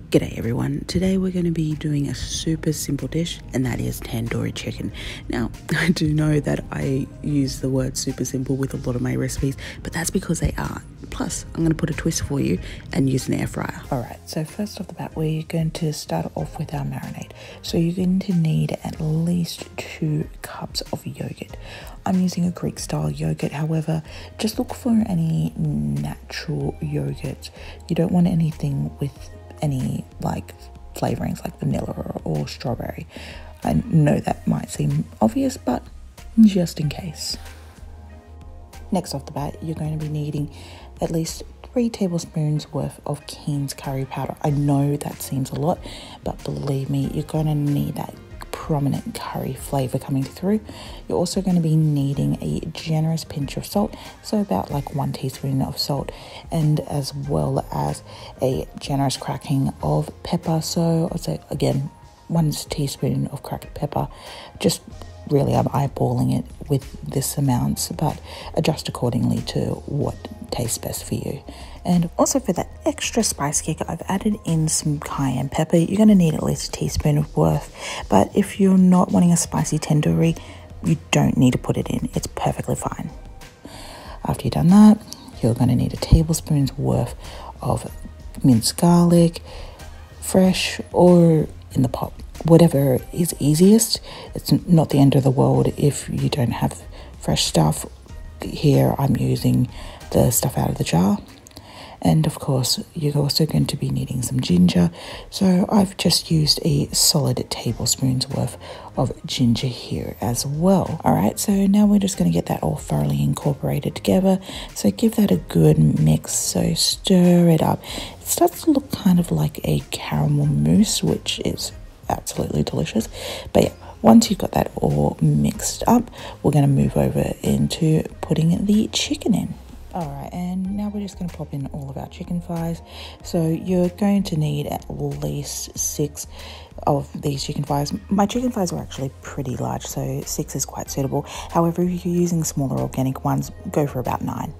G'day everyone, today we're going to be doing a super simple dish and that is tandoori chicken. Now, I do know that I use the word super simple with a lot of my recipes, but that's because they are. Plus, I'm going to put a twist for you and use an air fryer. Alright, so first off the bat, we're going to start off with our marinade. So you're going to need at least 2 cups of yogurt. I'm using a Greek style yogurt, however, just look for any natural yogurt. You don't want anything with any like flavorings like vanilla or strawberry. I know that might seem obvious, but just in case. Next off the bat, you're going to be needing at least 3 tablespoons worth of Keen's curry powder. I know that seems a lot, but believe me, you're going to need that prominent curry flavor coming through. You're also going to be needing a generous pinch of salt, so about like 1 teaspoon of salt, and as well as a generous cracking of pepper. So I'd say again 1 teaspoon of cracked pepper. Just really, I'm eyeballing it with this amount, but adjust accordingly to what tastes best for you. And also for that extra spice kick, I've added in some cayenne pepper. You're going to need at least a teaspoon of worth, but if you're not wanting a spicy tandoori, you don't need to put it in. It's perfectly fine. After you've done that, you're going to need a tablespoon's worth of minced garlic, fresh or in the pot, whatever is easiest. It's not the end of the world if you don't have fresh stuff. Here I'm using the stuff out of the jar. And of course, you're also going to be needing some ginger. So I've just used a solid tablespoon's worth of ginger here as well. All right, so now we're just going to get that all thoroughly incorporated together. So give that a good mix. So stir it up. It starts to look kind of like a caramel mousse, which is absolutely delicious. But yeah, once you've got that all mixed up, we're going to move over into putting the chicken in. Alright, and now we're just going to pop in all of our chicken thighs. So you're going to need at least 6 of these chicken thighs. My chicken thighs were actually pretty large, so 6 is quite suitable. However, if you're using smaller organic ones, go for about 9.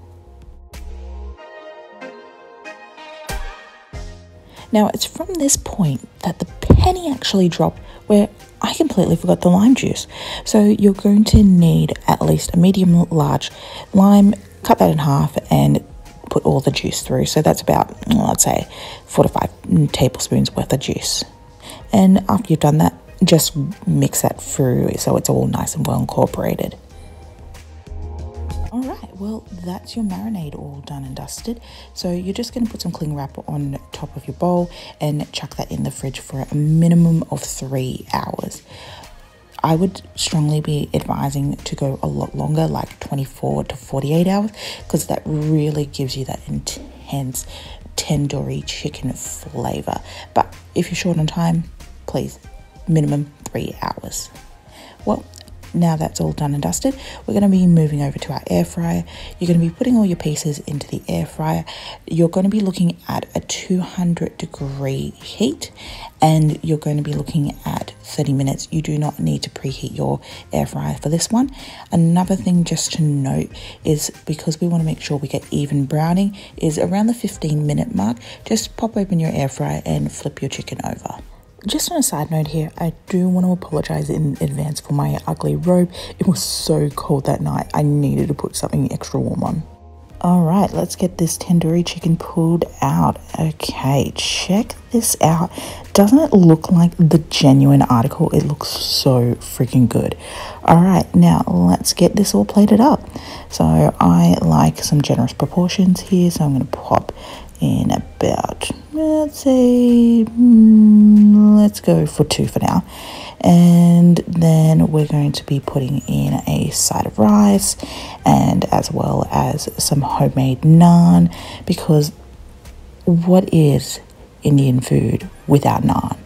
Now, it's from this point that the penny actually dropped, where I completely forgot the lime juice. So you're going to need at least a medium large lime. Cut that in half and put all the juice through. So that's about, let's say, 4 to 5 tablespoons worth of juice. And after you've done that, just mix that through so it's all nice and well incorporated. Alright, well, that's your marinade all done and dusted. So you're just going to put some cling wrap on top of your bowl and chuck that in the fridge for a minimum of 3 hours. I would strongly be advising to go a lot longer, like 24 to 48 hours, because that really gives you that intense tandoori chicken flavor. But if you're short on time, please, minimum 3 hours. Well, now that's all done and dusted, we're going to be moving over to our air fryer. You're going to be putting all your pieces into the air fryer. You're going to be looking at a 200-degree heat, and you're going to be looking at 30 minutes. You do not need to preheat your air fryer for this one. Another thing just to note is, because we want to make sure we get even browning, is around the 15-minute mark, just pop open your air fryer and flip your chicken over. Just on a side note here, I do want to apologize in advance for my ugly robe. It was so cold that night, I needed to put something extra warm on. Alright, let's get this tandoori chicken pulled out. Okay, check this out. Doesn't it look like the genuine article? It looks so freaking good. Alright, now let's get this all plated up. So I like some generous proportions here, so I'm going to pop in about, let's say, let's go for 2 for now. And then we're going to be putting in a side of rice, and as well as some homemade naan, because what is Indian food without naan?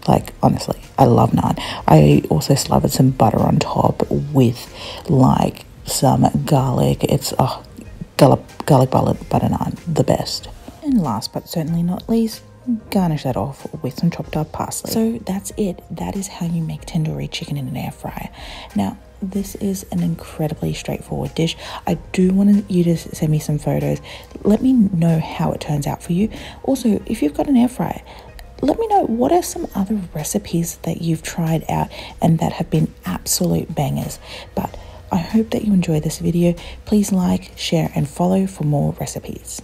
Like, honestly, I love naan. I also slathered some butter on top with like some garlic. It's garlic butter naan, the best. And last but certainly not least, garnish that off with some chopped up parsley. So that's it. That is how you make tandoori chicken in an air fryer. Now, this is an incredibly straightforward dish. I do want you to send me some photos. Let me know how it turns out for you. Also, if you've got an air fryer, let me know what are some other recipes that you've tried out and that have been absolute bangers. But I hope that you enjoy this video. Please like, share and follow for more recipes.